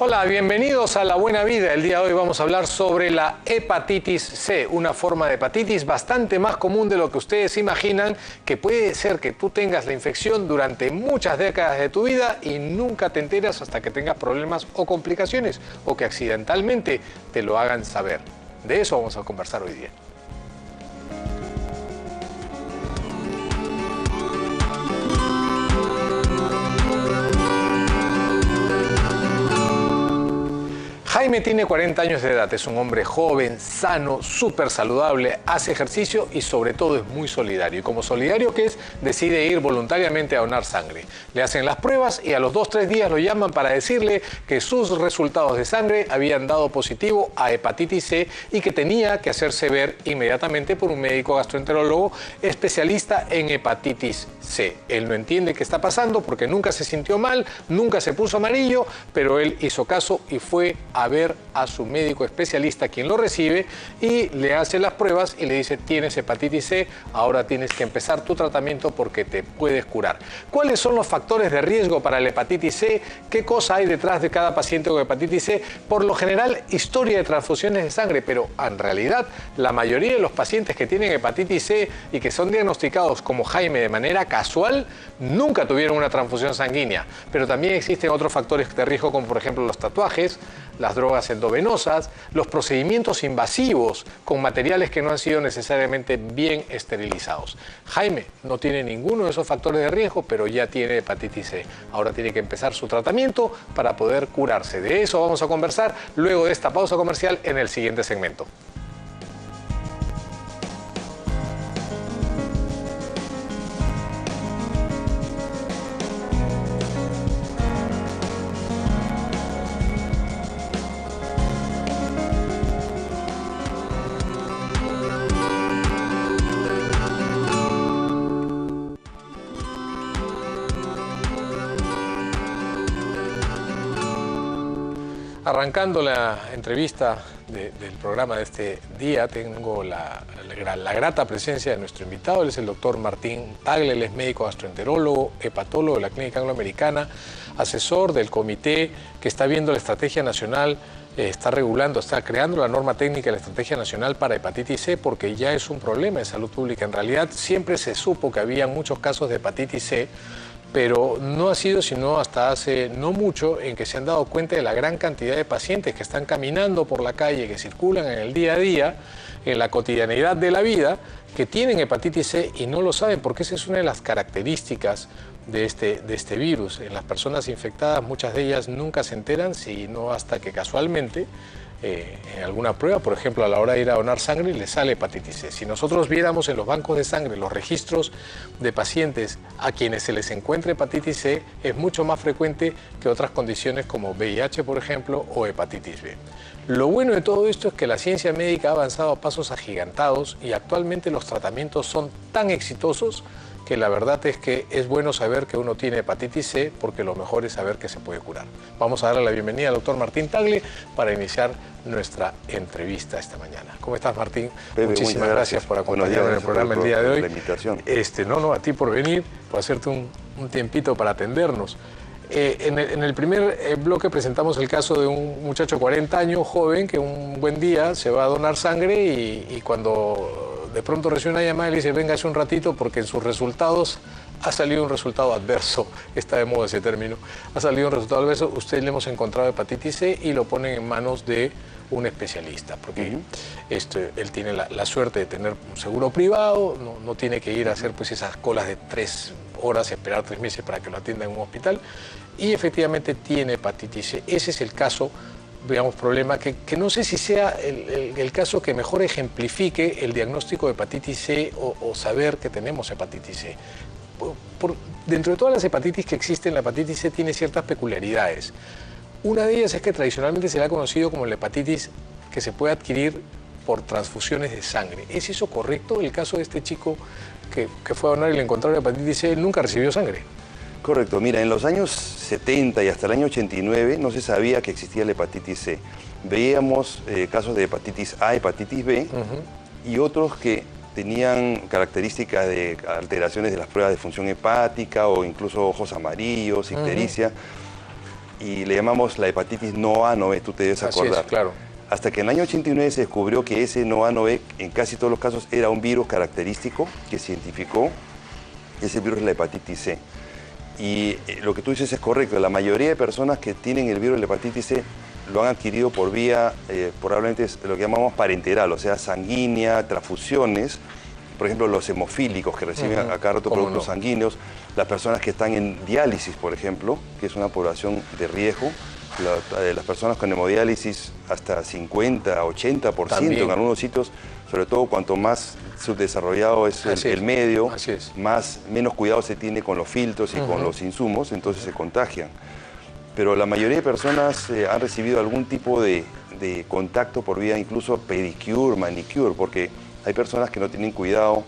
Hola, bienvenidos a La Buena Vida. El día de hoy vamos a hablar sobre la hepatitis C, una forma de hepatitis bastante más común de lo que ustedes imaginan, que puede ser que tú tengas la infección durante muchas décadas de tu vida y nunca te enteras hasta que tengas problemas o complicaciones, o que accidentalmente te lo hagan saber. De eso vamos a conversar hoy día. Jaime tiene 40 años de edad, es un hombre joven, sano, súper saludable, hace ejercicio y sobre todo es muy solidario. Y como solidario que es, decide ir voluntariamente a donar sangre. Le hacen las pruebas y a los 2-3 días lo llaman para decirle que sus resultados de sangre habían dado positivo a hepatitis C y que tenía que hacerse ver inmediatamente por un médico gastroenterólogo especialista en hepatitis C. Él no entiende qué está pasando porque nunca se sintió mal, nunca se puso amarillo, pero él hizo caso y fue a ver a su médico especialista, quien lo recibe y le hace las pruebas y le dice: tienes hepatitis C, ahora tienes que empezar tu tratamiento porque te puedes curar. ¿Cuáles son los factores de riesgo para la hepatitis C? ¿Qué cosa hay detrás de cada paciente con hepatitis C? Por lo general, historia de transfusiones de sangre, pero en realidad la mayoría de los pacientes que tienen hepatitis C y que son diagnosticados como Jaime de manera casual, nunca tuvieron una transfusión sanguínea. Pero también existen otros factores de riesgo, como por ejemplo los tatuajes, las drogas endovenosas, los procedimientos invasivos con materiales que no han sido necesariamente bien esterilizados. Jaime no tiene ninguno de esos factores de riesgo, pero ya tiene hepatitis C. Ahora tiene que empezar su tratamiento para poder curarse. De eso vamos a conversar luego de esta pausa comercial en el siguiente segmento. Arrancando la entrevista del programa de este día, tengo la grata presencia de nuestro invitado. Él es el doctor Martín Tagle, él es médico gastroenterólogo, hepatólogo de la Clínica Angloamericana, asesor del comité que está viendo la estrategia nacional, está creando la norma técnica de la estrategia nacional para hepatitis C, porque ya es un problema de salud pública. En realidad siempre se supo que había muchos casos de hepatitis C, pero no ha sido sino hasta hace no mucho en que se han dado cuenta de la gran cantidad de pacientes que están caminando por la calle, que circulan en el día a día, en la cotidianeidad de la vida, que tienen hepatitis C y no lo saben, porque esa es una de las características de este virus. En las personas infectadas, muchas de ellas nunca se enteran, sino hasta que casualmente en alguna prueba, por ejemplo, a la hora de ir a donar sangre, le sale hepatitis C. Si nosotros viéramos en los bancos de sangre los registros de pacientes a quienes se les encuentra hepatitis C, es mucho más frecuente que otras condiciones como VIH, por ejemplo, o hepatitis B. Lo bueno de todo esto es que la ciencia médica ha avanzado a pasos agigantados y actualmente los tratamientos son tan exitosos que la verdad es que es bueno saber que uno tiene hepatitis C, porque lo mejor es saber que se puede curar. Vamos a darle la bienvenida al doctor Martín Tagle para iniciar nuestra entrevista esta mañana. ¿Cómo estás, Martín? Pepe, muchísimas gracias por acompañarnos en el programa el día de hoy. La invitación. No, a ti por venir, por hacerte un tiempito para atendernos. En el primer bloque presentamos el caso de un muchacho de 40 años, joven, que un buen día se va a donar sangre y cuando de pronto recibe una llamada y le dice: venga hace un ratito porque en sus resultados ha salido un resultado adverso. Está de moda ese término. Ha salido un resultado adverso, usted le hemos encontrado hepatitis C y lo ponen en manos de un especialista, porque él tiene la suerte de tener un seguro privado, no tiene que ir a hacer pues esas colas de 3 horas, esperar 3 meses para que lo atiendan en un hospital, y efectivamente tiene hepatitis C. Ese es el caso, digamos, problema que no sé si sea el caso que mejor ejemplifique el diagnóstico de hepatitis C o saber que tenemos hepatitis C. Dentro de todas las hepatitis que existen, la hepatitis C tiene ciertas peculiaridades. Una de ellas es que tradicionalmente se la ha conocido como la hepatitis que se puede adquirir por transfusiones de sangre. ¿Es eso correcto? El caso de este chico que fue a donar y le encontraron hepatitis C, él nunca recibió sangre. Correcto. Mira, en los años 70 y hasta el año 89 no se sabía que existía la hepatitis C. Veíamos casos de hepatitis A, hepatitis B y otros que tenían características de alteraciones de las pruebas de función hepática o incluso ojos amarillos, ictericia. y le llamamos la hepatitis no A, no B, tú te debes acordar. Así es, claro. Hasta que en el año 89 se descubrió que ese no A, no B, en casi todos los casos, era un virus característico que se identificó. Ese virus es la hepatitis C. Y lo que tú dices es correcto. La mayoría de personas que tienen el virus de la hepatitis C lo han adquirido por vía, probablemente es lo que llamamos parenteral, o sea, sanguínea, transfusiones. Por ejemplo, los hemofílicos que reciben a cada rato productos sanguíneos, las personas que están en diálisis, por ejemplo, que es una población de riesgo, las personas con hemodiálisis hasta 50, 80% También. en algunos sitios, sobre todo cuanto más subdesarrollado es el medio, menos cuidado se tiene con los filtros y con los insumos, entonces se contagian. Pero la mayoría de personas han recibido algún tipo de contacto por vía incluso pedicure, manicure, porque hay personas que no tienen cuidado,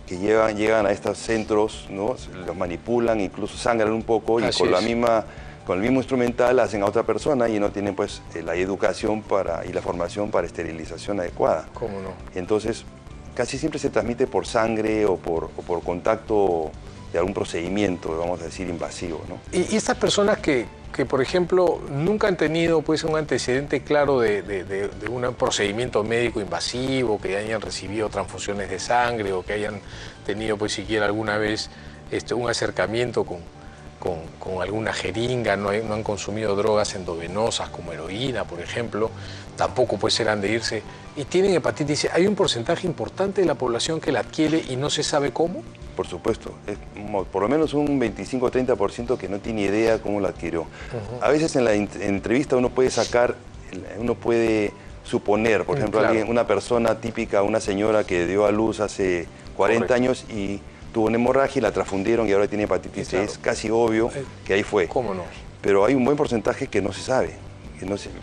que llegan a estos centros, ¿no? Los manipulan, incluso sangran un poco y con el mismo instrumental hacen a otra persona y no tienen pues la educación y la formación para esterilización adecuada. ¿Cómo no? Entonces, casi siempre se transmite por sangre o por contacto de algún procedimiento, vamos a decir, invasivo, ¿no? Y estas personas que, por ejemplo, nunca han tenido pues, un antecedente claro de un procedimiento médico invasivo, que hayan recibido transfusiones de sangre o que hayan tenido pues, siquiera alguna vez un acercamiento con alguna jeringa, no han consumido drogas endovenosas como heroína, por ejemplo, tampoco pues eran de irse, y tienen hepatitis C. ¿Hay un porcentaje importante de la población que la adquiere y no se sabe cómo? Por supuesto, es por lo menos un 25-30% que no tiene idea cómo la adquirió. A veces en la entrevista uno puede suponer, por ejemplo, una persona típica, una señora que dio a luz hace 40 años y tuvo una hemorragia y la transfundieron y ahora tiene hepatitis C. Es casi obvio que ahí fue. ¿Cómo no? Pero hay un buen porcentaje que no se sabe.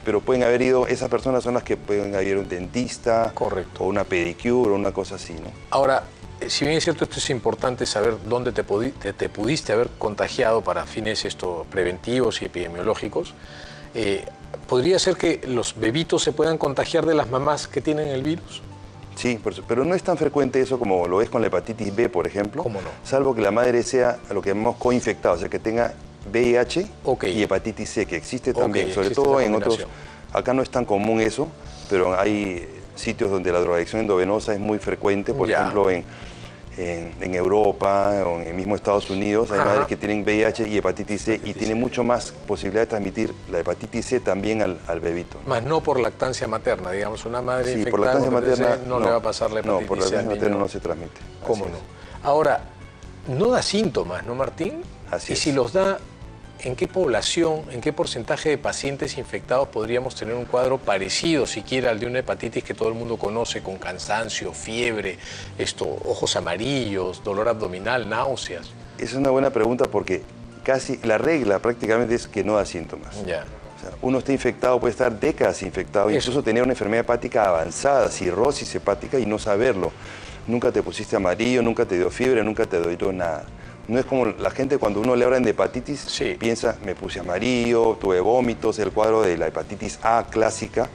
Pero pueden haber ido, esas personas son las que pueden haber ido a un dentista, o una pedicure o una cosa así, ¿no? Ahora, si bien es cierto, esto es importante saber dónde te pudiste haber contagiado para fines preventivos y epidemiológicos, ¿podría ser que los bebitos se puedan contagiar de las mamás que tienen el virus? Sí, pero no es tan frecuente eso como lo es con la hepatitis B, por ejemplo. ¿Cómo no? Salvo que la madre sea lo que llamamos coinfectada, o sea, que tenga VIH y hepatitis C, que existe también, sobre todo en otros. Acá no es tan común eso, pero hay sitios donde la drogadicción endovenosa es muy frecuente, por ejemplo en Europa o en el mismo Estados Unidos hay madres que tienen VIH y hepatitis C y tienen mucho más posibilidad de transmitir la hepatitis C también al bebito. Más no por lactancia materna, digamos, una madre infectada por lactancia materna no le va a pasar la hepatitis C. No, por lactancia materna no se transmite. ¿Cómo no? Ahora, no da síntomas, ¿no, Martín? Así es. Y si los da, ¿en qué población, en qué porcentaje de pacientes infectados podríamos tener un cuadro parecido siquiera al de una hepatitis que todo el mundo conoce, con cansancio, fiebre, ojos amarillos, dolor abdominal, náuseas? Esa es una buena pregunta porque casi la regla prácticamente es que no da síntomas. Ya. O sea, uno está infectado, puede estar décadas infectado, incluso tener una enfermedad hepática avanzada, cirrosis hepática y no saberlo. Nunca te pusiste amarillo, nunca te dio fiebre, nunca te dio nada. No es como la gente cuando uno le hablan de hepatitis, piensa, me puse amarillo, tuve vómitos, el cuadro de la hepatitis A clásica,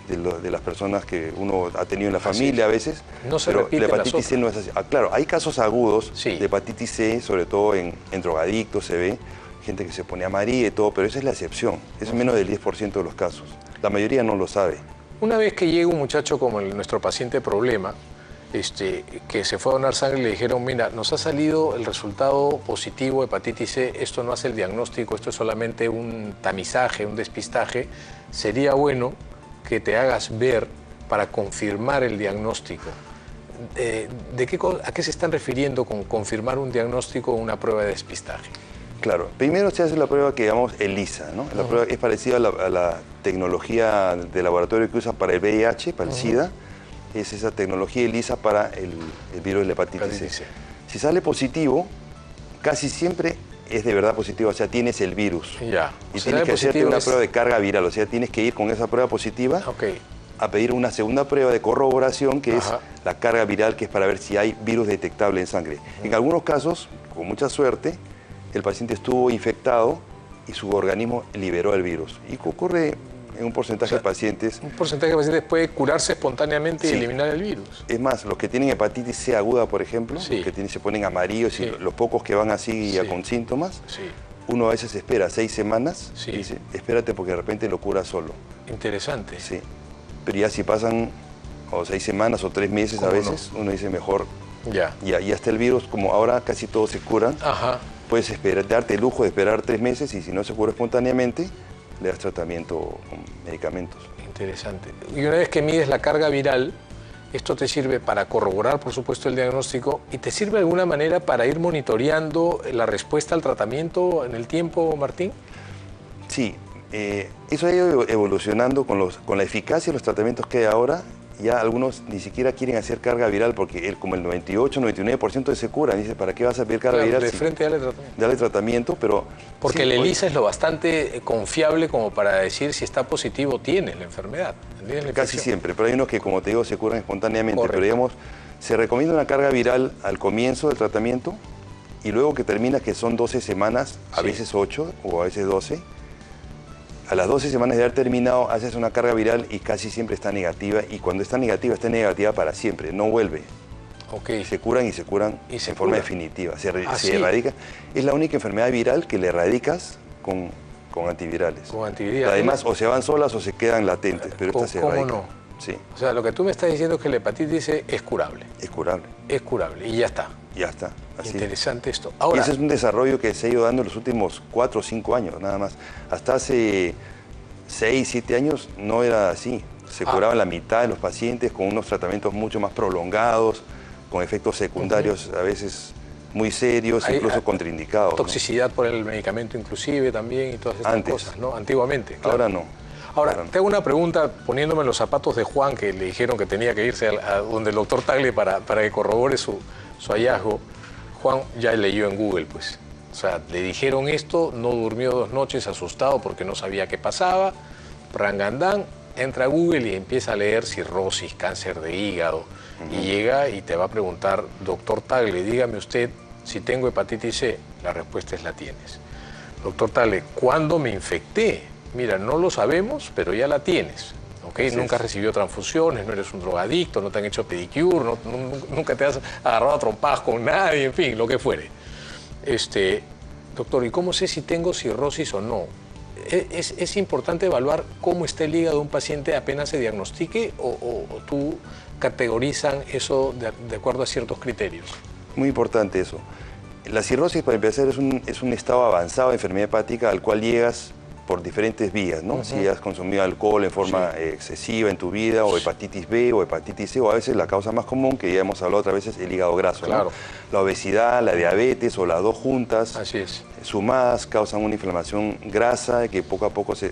de las personas que uno ha tenido en la familia a veces. No se pero repite la hepatitis C no es así. Claro, hay casos agudos de hepatitis C, sobre todo en drogadictos se ve, gente que se pone amarilla y todo, pero esa es la excepción, es menos del 10% de los casos. La mayoría no lo sabe. Una vez que llega un muchacho como nuestro paciente problema, que se fue a donar sangre y le dijeron, mira, nos ha salido el resultado positivo de hepatitis C, esto no hace el diagnóstico, esto es solamente un tamizaje, un despistaje, sería bueno que te hagas ver para confirmar el diagnóstico. ¿A qué se están refiriendo con confirmar un diagnóstico o una prueba de despistaje? Claro, primero se hace la prueba que llamamos ELISA, ¿no? La prueba es parecida a la tecnología de laboratorio que usan para el VIH, para el SIDA. Es esa tecnología ELISA para el virus de la hepatitis C. Si sale positivo, casi siempre es de verdad positivo, o sea, tienes el virus. Y tienes que hacerte una prueba de carga viral, o sea, tienes que ir con esa prueba positiva a pedir una segunda prueba de corroboración, que es la carga viral, que es para ver si hay virus detectable en sangre. En algunos casos, con mucha suerte, el paciente estuvo infectado y su organismo liberó el virus. Y ocurre en un porcentaje de pacientes. Un porcentaje de pacientes puede curarse espontáneamente y eliminar el virus. Es más, los que tienen hepatitis C aguda, por ejemplo, que se ponen amarillos y los pocos que van así ya con síntomas, uno a veces espera 6 semanas, Sí. y dice, espérate porque de repente lo cura solo. Interesante. Sí. Pero ya si pasan o 6 semanas o 3 meses a ¿Cómo veces, uno dice mejor, Ya. ya está el virus, como ahora casi todos se curan, Ajá. puedes esperar, darte el lujo de esperar 3 meses y si no se cura espontáneamente, le das tratamiento con medicamentos. Interesante. Y una vez que mides la carga viral, esto te sirve para corroborar, por supuesto, el diagnóstico y te sirve de alguna manera para ir monitoreando la respuesta al tratamiento en el tiempo, Martín. Sí, eso ha ido evolucionando con la eficacia de los tratamientos que hay ahora. Ya algunos ni siquiera quieren hacer carga viral porque como el 98-99% se curan. Dice, ¿para qué vas a pedir carga Claro, viral? de frente dale tratamiento. Dale tratamiento, pero... Porque sí, el ELISA es lo bastante confiable como para decir si está positivo o tienes la enfermedad. ¿Entiendes la casi infección? siempre, pero hay unos que, como te digo, se curan espontáneamente. Correcto. Pero digamos, se recomienda una carga viral al comienzo del tratamiento y luego que termina, que son 12 semanas, a Sí. veces 8 o a veces 12. A las 12 semanas de haber terminado, haces una carga viral y casi siempre está negativa. Y cuando está negativa para siempre, no vuelve. Ok. Se curan y se curan Y se en forma curan. definitiva. Ah, Se sí. erradica. Es la única enfermedad viral que le erradicas con antivirales. Con antivirales. Además, o se van solas o se quedan latentes, pero esta se ¿Cómo erradica. no? Sí, O sea, lo que tú me estás diciendo es que la hepatitis C es curable. es curable. Es curable y ya está. Ya está. Así. Interesante esto. Y Ahora, ese es un desarrollo que se ha ido dando en los últimos 4 o 5 años, nada más. Hasta hace 6, 7 años no era así. Se curaban la mitad de los pacientes con unos tratamientos mucho más prolongados, con efectos secundarios a veces muy serios, Hay- incluso contraindicados. ¿no? toxicidad por el medicamento inclusive también y todas estas Antes. cosas, ¿no? Antiguamente. Claro. Ahora no. Ahora, Ahora no. te hago una pregunta poniéndome en los zapatos de Juan, que le dijeron que tenía que irse a donde el doctor Tagle para que corrobore su hallazgo. Juan ya leyó en Google, pues. O sea, le dijeron esto, no durmió 2 noches asustado porque no sabía qué pasaba. Rangandán, entra a Google y empieza a leer cirrosis, cáncer de hígado. Y llega y te va a preguntar, doctor Tagle, dígame usted si tengo hepatitis C. La respuesta es la tienes. Doctor Tagle, ¿cuándo me infecté? Mira, no lo sabemos, pero ya la tienes. ¿Okay? Así Nunca es. has recibido transfusiones, no eres un drogadicto, no te han hecho pedicure, nunca te has agarrado a trompadas con nadie, en fin, lo que fuere. Doctor, ¿y cómo sé si tengo cirrosis o no? ¿Es importante evaluar cómo está el hígado de un paciente apenas se diagnostique o tú categorizan eso de acuerdo a ciertos criterios? Muy importante eso. La cirrosis, para empezar, es un estado avanzado de enfermedad hepática al cual llegas por diferentes vías, ¿no? Si has consumido alcohol en forma excesiva en tu vida, o hepatitis B, o hepatitis C, o a veces la causa más común, que ya hemos hablado otras veces, el hígado graso, ¿no? Claro. La obesidad, la diabetes, o las dos juntas, Así es. sumadas, causan una inflamación grasa que poco a poco se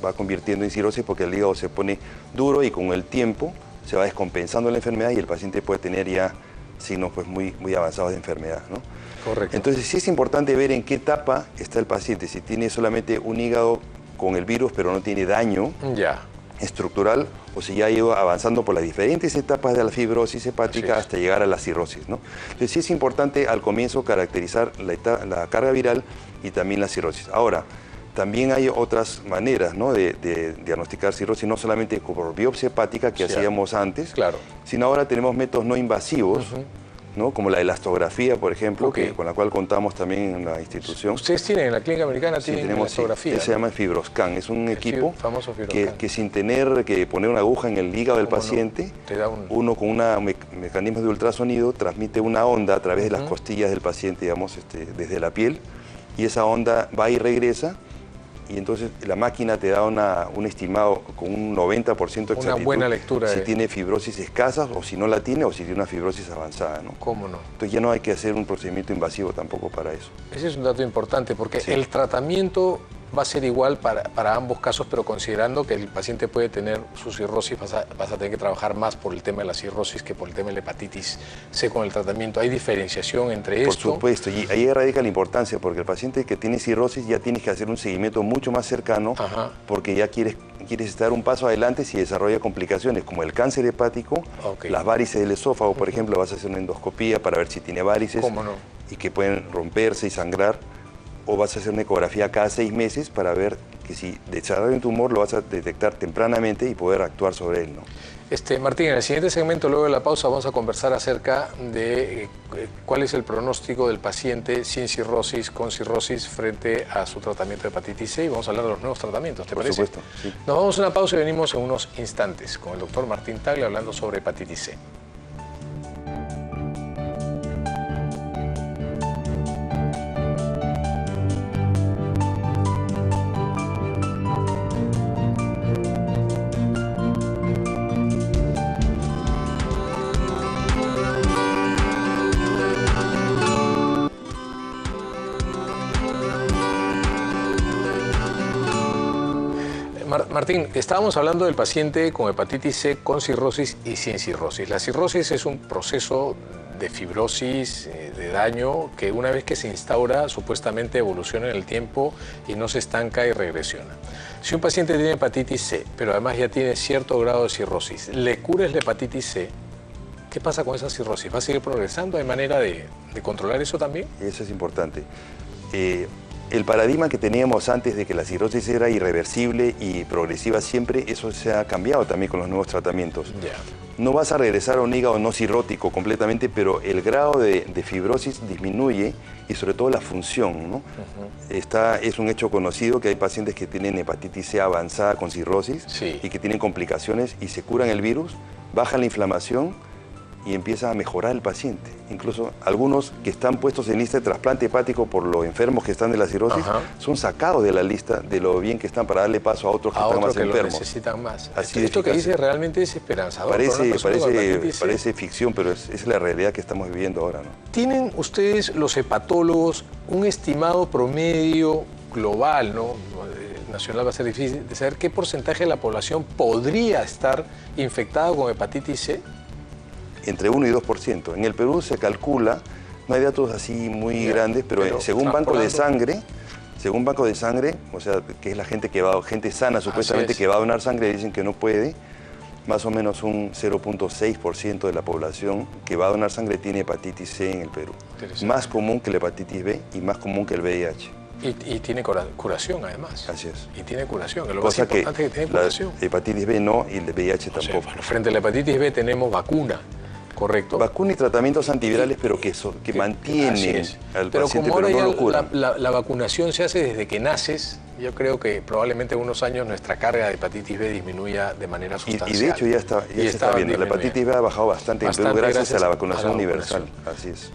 va convirtiendo en cirrosis porque el hígado se pone duro y con el tiempo se va descompensando la enfermedad y el paciente puede tener ya signos pues muy avanzados de enfermedad, ¿no? Correcto. Entonces sí es importante ver en qué etapa está el paciente. Si tiene solamente un hígado con el virus pero no tiene daño Ya. estructural, o si ya ha ido avanzando por las diferentes etapas de la fibrosis hepática Así es. hasta llegar a la cirrosis, ¿no? Entonces sí es importante al comienzo caracterizar la carga viral y también la cirrosis. Ahora, también hay otras maneras, ¿no?, de diagnosticar cirrosis, no solamente por biopsia hepática que Sí, hacíamos antes, claro. sino ahora tenemos métodos no invasivos, ¿no?, como la elastografía, por ejemplo, Ok. con la cual contamos también en la institución. Ustedes tienen en la clínica americana, Sí, tienen tenemos, elastografía, se ¿no? llama Fibroscan, es un equipo famoso Fibroscan. que sin tener que poner una aguja en el hígado del ¿Cómo no? paciente, Te da un- uno con un mecanismo de ultrasonido transmite una onda a través de las costillas del paciente, digamos, desde la piel, y esa onda va y regresa, y entonces la máquina te da un estimado con un 90% de Una exactitud buena lectura si de- tiene fibrosis escasa o si no la tiene o si tiene una fibrosis avanzada, ¿no? ¿Cómo no? Entonces ya no hay que hacer un procedimiento invasivo tampoco para eso. Ese es un dato importante porque Sí. el tratamiento va a ser igual para ambos casos, pero considerando que el paciente puede tener su cirrosis, vas a tener que trabajar más por el tema de la cirrosis que por el tema de la hepatitis C con el tratamiento. ¿Hay diferenciación entre Por esto? supuesto, y ahí radica la importancia, porque el paciente que tiene cirrosis ya tienes que hacer un seguimiento mucho más cercano, Ajá. porque ya quieres estar un paso adelante si desarrolla complicaciones como el cáncer hepático, Ok. las varices del esófago, por ejemplo, vas a hacer una endoscopía para ver si tiene varices ¿Cómo no? y que pueden romperse y sangrar, o vas a hacer una ecografía cada 6 meses para ver que si desarrolla un tumor lo vas a detectar tempranamente y poder actuar sobre él, ¿no? Martín, en el siguiente segmento, luego de la pausa, vamos a conversar acerca de cuál es el pronóstico del paciente sin cirrosis, con cirrosis, frente a su tratamiento de hepatitis C, y vamos a hablar de los nuevos tratamientos, ¿te parece? Por supuesto, sí. Nos vamos a una pausa y venimos en unos instantes con el doctor Martín Tagle hablando sobre hepatitis C. Martín, estábamos hablando del paciente con hepatitis C con cirrosis y sin cirrosis. La cirrosis es un proceso de fibrosis, de daño, que una vez que se instaura supuestamente evoluciona en el tiempo y no se estanca y regresiona. Si un paciente tiene hepatitis C, pero además ya tiene cierto grado de cirrosis, le curas la hepatitis C, ¿qué pasa con esa cirrosis? ¿Va a seguir progresando? ¿Hay manera de controlar eso también? Eso es importante. El paradigma que teníamos antes de que la cirrosis era irreversible y progresiva siempre, eso se ha cambiado también con los nuevos tratamientos. No vas a regresar a un hígado no cirrótico completamente, pero el grado de fibrosis disminuye y sobre todo la función, ¿no? Es un hecho conocido que hay pacientes que tienen hepatitis C avanzada con cirrosis y que tienen complicaciones y se curan el virus, baja la inflamación y empieza a mejorar el paciente. Incluso algunos que están puestos en lista de trasplante hepático por los enfermos que están de la cirrosis son sacados de la lista de lo bien que están para darle paso a otros que están más enfermos. Lo necesitan más. Así esto que dice realmente es esperanzador. Parece ficción, pero es la realidad que estamos viviendo ahora, ¿no? ¿Tienen ustedes, los hepatólogos, un estimado promedio global, ¿no? Nacional va a ser difícil de saber qué porcentaje de la población podría estar infectada con hepatitis C? Entre 1 y 2%. En el Perú se calcula, no hay datos así muy grandes, pero según banco de sangre, o sea, que es la gente que va, gente sana supuestamente que va a donar sangre, dicen que no puede, más o menos un 0.6% de la población que va a donar sangre tiene hepatitis C en el Perú. Más común que la hepatitis B y más común que el VIH. Y tiene curación, además. Así es. Y tiene curación. Lo cosa más importante es que tiene curación. La hepatitis B no y el VIH tampoco. Bueno, frente a la hepatitis B tenemos vacuna, ¿correcto? Vacuna y tratamientos antivirales, pero que mantienen al paciente, pero no lo curan. La vacunación se hace desde que naces. Yo creo que probablemente en unos años nuestra carga de hepatitis B disminuya de manera sustancial. Y de hecho ya se está viendo. La hepatitis B ha bajado bastante en Perú gracias a la vacunación universal. Así es.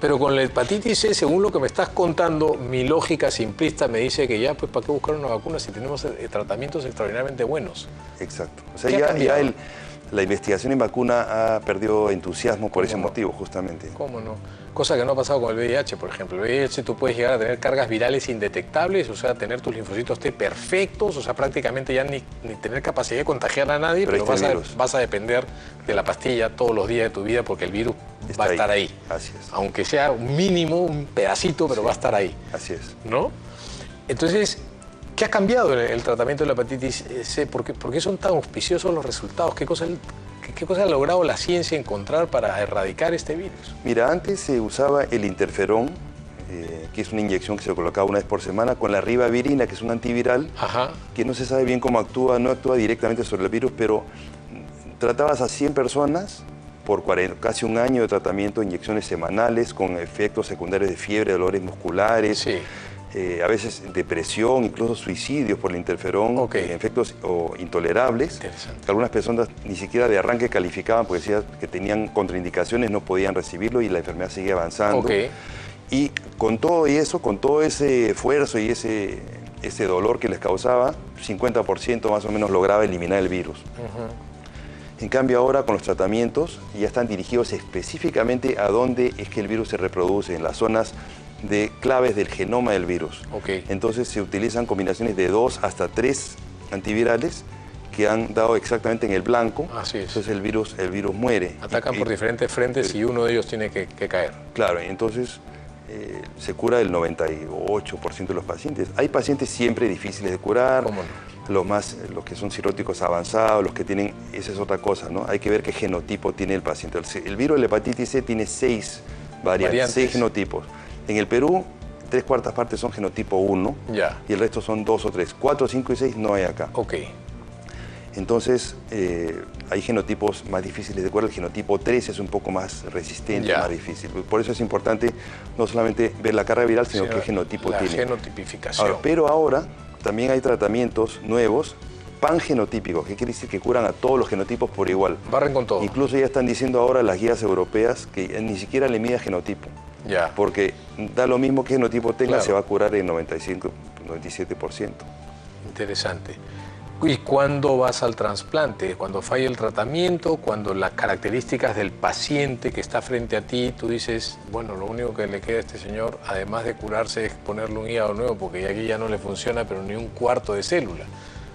Pero con la hepatitis C, según lo que me estás contando, mi lógica simplista me dice que ya, pues, ¿para qué buscar una vacuna si tenemos tratamientos extraordinariamente buenos? Exacto. O sea, la investigación en vacuna ha perdido entusiasmo por ese motivo, justamente. ¿Cómo no? Cosa que no ha pasado con el VIH, por ejemplo. El VIH tú puedes llegar a tener cargas virales indetectables, o sea, tener tus linfocitos T perfectos, o sea, prácticamente ya ni tener capacidad de contagiar a nadie, pero vas a depender de la pastilla todos los días de tu vida porque el virus va a estar ahí. Así es. Aunque sea un mínimo, un pedacito, pero va a estar ahí. Así es. ¿No? Entonces, ¿qué ha cambiado en el tratamiento de la hepatitis C? ¿Por qué son tan auspiciosos los resultados? ¿Qué cosa ha logrado la ciencia encontrar para erradicar este virus? Mira, antes se usaba el interferón, que es una inyección que se colocaba una vez por semana, con la ribavirina, que es un antiviral, que no se sabe bien cómo actúa, no actúa directamente sobre el virus, pero tratabas a 100 personas por casi un año de tratamiento, inyecciones semanales, con efectos secundarios de fiebre, dolores musculares, a veces depresión, incluso suicidios por el interferón, efectos intolerables. Algunas personas ni siquiera de arranque calificaban porque decían que tenían contraindicaciones, no podían recibirlo y la enfermedad seguía avanzando. Y con todo eso, con todo ese esfuerzo y ese dolor que les causaba, 50% más o menos lograba eliminar el virus. En cambio ahora con los tratamientos ya están dirigidos específicamente a dónde es que el virus se reproduce, en las zonas de claves del genoma del virus. Entonces se utilizan combinaciones de 2 hasta 3 antivirales que han dado exactamente en el blanco. Así es. Entonces el virus muere. Atacan por diferentes frentes y uno de ellos tiene que caer. Claro, entonces se cura el 98% de los pacientes. Hay pacientes siempre difíciles de curar. ¿Cómo no? Los que son cirróticos avanzados, los que tienen, esa es otra cosa, ¿no? Hay que ver qué genotipo tiene el paciente. El virus de la hepatitis C tiene 6 variantes, 6 genotipos. En el Perú 3/4 partes son genotipo 1 Ya. y el resto son 2 o 3. 4, 5 y 6 no hay acá. Ok. Entonces, hay genotipos más difíciles de curar. El genotipo 3 es un poco más resistente, Ya. más difícil. Por eso es importante no solamente ver la carga viral, sino qué genotipo tiene. La genotipificación. Ahora, pero ahora también hay tratamientos nuevos pangenotípicos, que quiere decir que curan a todos los genotipos por igual. Barren con todo. Incluso ya están diciendo ahora las guías europeas que ni siquiera le mida genotipo. Ya. Porque da lo mismo que genotipo tenga, Claro. se va a curar en 95, 97%. Interesante. ¿Y cuándo vas al trasplante? ¿Cuando falla el tratamiento? ¿Cuando las características del paciente que está frente a ti, tú dices, bueno, lo único que le queda a este señor, además de curarse, es ponerle un hígado nuevo, porque aquí ya no le funciona, pero ni un cuarto de célula?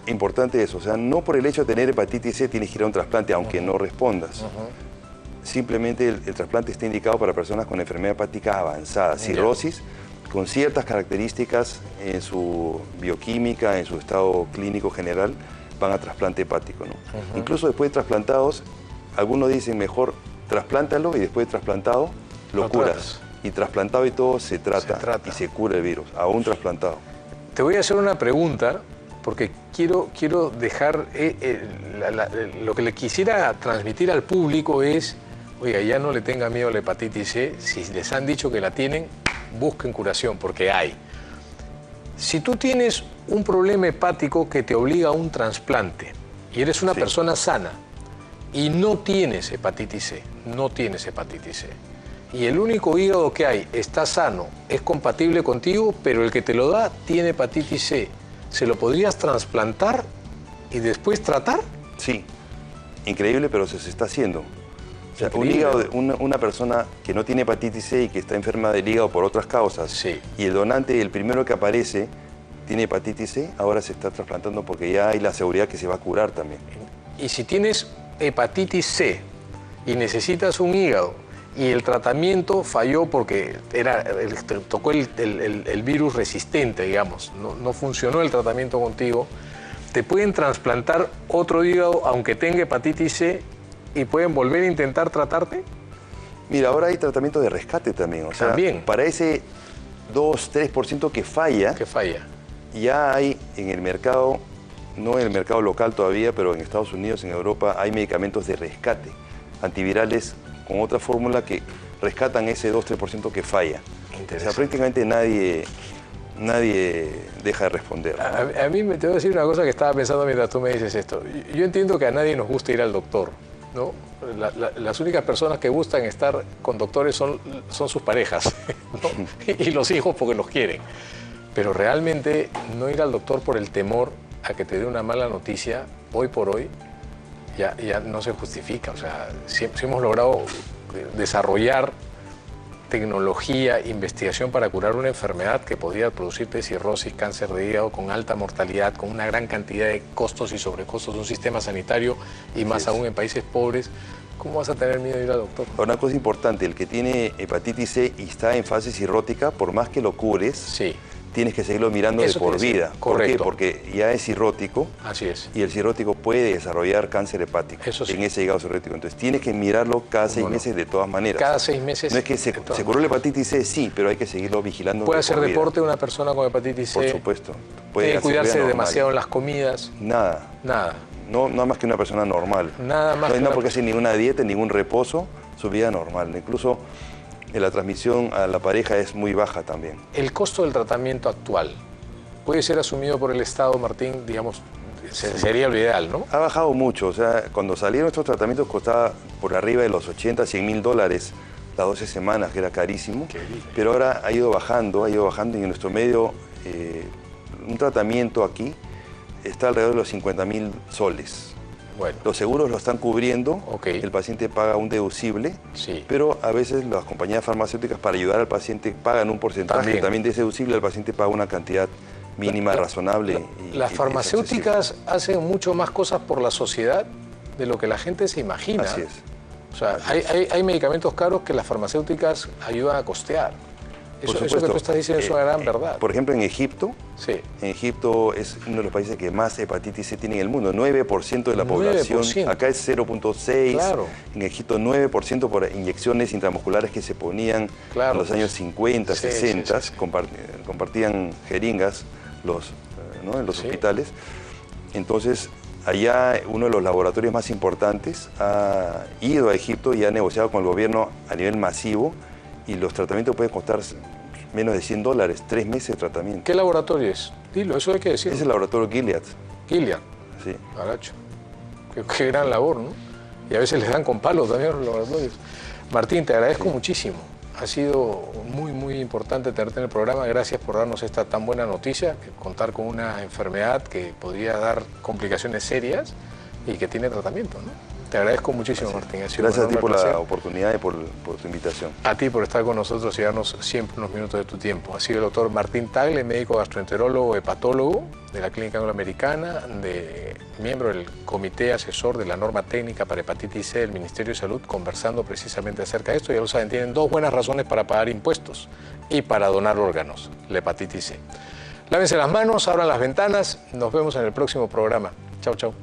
Importante eso, o sea, no por el hecho de tener hepatitis C tienes que ir a un trasplante, aunque no respondas. Simplemente el trasplante está indicado para personas con enfermedad hepática avanzada, cirrosis, con ciertas características en su bioquímica, en su estado clínico general, van a trasplante hepático, ¿no? Incluso después de trasplantados, algunos dicen mejor trasplántalo y después de trasplantado lo curas. tratas. Y trasplantado y todo se trata y se cura el virus, aún trasplantado. Te voy a hacer una pregunta, porque quiero dejar lo que le quisiera transmitir al público es, oiga, ya no le tenga miedo a la hepatitis C, si les han dicho que la tienen, busquen curación, porque hay. Si tú tienes un problema hepático que te obliga a un trasplante y eres una persona sana y no tienes hepatitis C, y el único hígado que hay está sano, es compatible contigo, pero el que te lo da tiene hepatitis C, ¿se lo podrías trasplantar y después tratar? Sí, increíble, pero se está haciendo. O sea, un Increíble. hígado de una persona que no tiene hepatitis C y que está enferma del hígado por otras causas, Sí. y el donante, el primero que aparece, tiene hepatitis C, ahora se está trasplantando porque ya hay la seguridad que se va a curar también. Y si tienes hepatitis C y necesitas un hígado y el tratamiento falló porque tocó el virus resistente, digamos, no funcionó el tratamiento contigo, te pueden trasplantar otro hígado aunque tenga hepatitis C y pueden volver a intentar tratarte. Mira, ahora hay tratamiento de rescate también. O sea, También. para ese 2-3% que falla, Que falla. ya hay en el mercado, no en el mercado local todavía, pero en Estados Unidos, en Europa, hay medicamentos de rescate, antivirales con otra fórmula que rescatan ese 2-3% que falla. O sea, prácticamente nadie deja de responder. A mí te voy a decir una cosa que estaba pensando mientras tú me dices esto. Yo entiendo que a nadie nos gusta ir al doctor, ¿no? Las únicas personas que gustan estar con doctores son sus parejas, ¿no? Y los hijos porque los quieren. Pero realmente no ir al doctor por el temor a que te dé una mala noticia, hoy por hoy, ya no se justifica. O sea, si hemos logrado desarrollar tecnología, investigación para curar una enfermedad que podría producirte cirrosis, cáncer de hígado con alta mortalidad, con una gran cantidad de costos y sobrecostos de un sistema sanitario y más aún en países pobres, ¿cómo vas a tener miedo de ir al doctor? Una cosa importante, el que tiene hepatitis C y está en fase cirrótica, por más que lo cures, Sí, tienes que seguirlo mirando de Eso por quiere vida. decir, ¿Por qué? correcto. Porque ya es cirrótico así es. y el cirrótico puede desarrollar cáncer hepático Eso sí. en ese hígado cirrótico. Entonces tienes que mirarlo cada 6 no? meses de todas maneras. Cada 6 meses. No es que se curó la hepatitis C, sí, pero hay que seguirlo vigilando. ¿Puede de hacer por vida. deporte una persona con hepatitis C? Por supuesto. ¿Puede hacer cuidarse vida normal. demasiado en las comidas? Nada. Nada. No, nada más que una persona normal. Nada más No que hay nada una porque hacer ninguna dieta, ningún reposo, su vida normal. Incluso la transmisión a la pareja es muy baja también. El costo del tratamiento actual puede ser asumido por el Estado, Martín, digamos, sería lo ideal, ¿no? Ha bajado mucho, o sea, cuando salieron estos tratamientos costaba por arriba de los 80, 100 mil dólares las 12 semanas, que era carísimo, pero ahora ha ido bajando y en nuestro medio un tratamiento aquí está alrededor de los 50.000 soles. Bueno, Los seguros lo están cubriendo, Ok. el paciente paga un deducible, sí. pero a veces las compañías farmacéuticas para ayudar al paciente pagan un porcentaje también de ese deducible, el paciente paga una cantidad mínima, razonable. Las y farmacéuticas hacen mucho más cosas por la sociedad de lo que la gente se imagina. Así es. O sea, hay medicamentos caros que las farmacéuticas ayudan a costear. Eso que tú estás diciendo es una gran verdad. Por ejemplo, en Egipto, sí. En Egipto es uno de los países que más hepatitis C tiene en el mundo, 9% de la población, 9%. Acá es 0.6%, claro. En Egipto 9% por inyecciones intramusculares que se ponían en los años 50, 60, compartían jeringas ¿no? en los hospitales. Entonces, allá uno de los laboratorios más importantes ha ido a Egipto y ha negociado con el gobierno a nivel masivo y los tratamientos pueden costar menos de $100, 3 meses de tratamiento. ¿Qué laboratorio es? Dilo, eso hay que decirlo. Es el laboratorio Gilead. Gilead. Sí. Aracho. Qué gran labor, ¿no? Y a veces les dan con palos también a los laboratorios. Martín, te agradezco muchísimo. Ha sido muy, muy importante tenerte en el programa. Gracias por darnos esta tan buena noticia, contar con una enfermedad que podría dar complicaciones serias y que tiene tratamiento, ¿no? Te agradezco muchísimo, Martín. Gracias a ti por la oportunidad y por tu invitación. A ti por estar con nosotros y darnos siempre unos minutos de tu tiempo. Ha sido el doctor Martín Tagle, médico gastroenterólogo, hepatólogo de la Clínica Angloamericana, miembro del Comité Asesor de la Norma Técnica para Hepatitis C del Ministerio de Salud, conversando precisamente acerca de esto. Ya lo saben, tienen dos buenas razones para pagar impuestos y para donar órganos, la hepatitis C. Lávense las manos, abran las ventanas. Nos vemos en el próximo programa. Chau, chau.